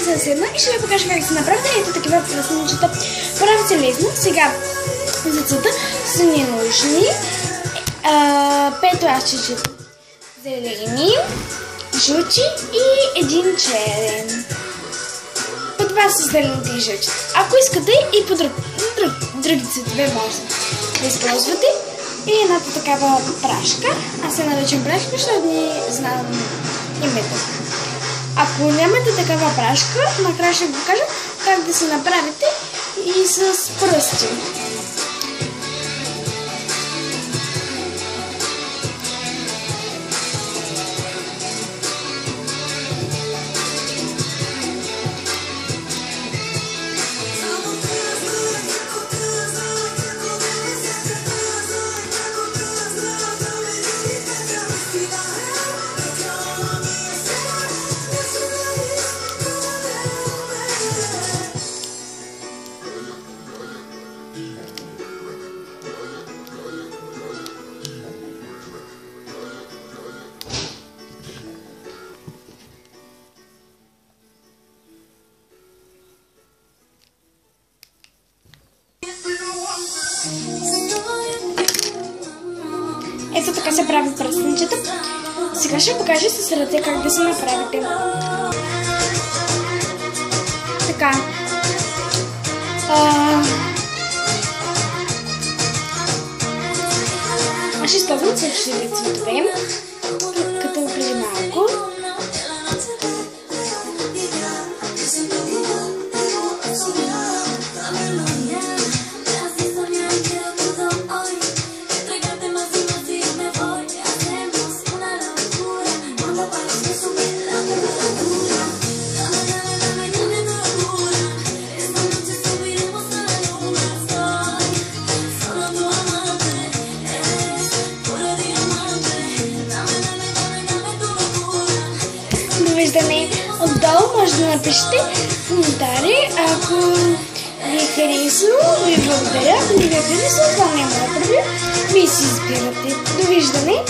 съм седна и ще ви покажа как се направите. Ето такива пръстенчета. Правят се лесно. Сега за целта са ни нужни 5 ластичета зелени, жълти и един черен. По това са зелените и жълтите. Ако искате и по други цветове може да използвате. И едната такава прашка. Аз я наричам прашка, защото не знам името. Ако нямате такава прашка, накрая ще ви покажа как да се направите и с пръсти. Ето така се прави пръстенчета. Сега ще покажа с ръце как да се направите. Така. Аз ще използвам същите цветове, като преди малко. Довиждане. Отдолу може да напишете коментари, ако ви е харесало, ви благодаря. Ако не ви е харесало, това няма да прави. Вие си избирате. Довиждане.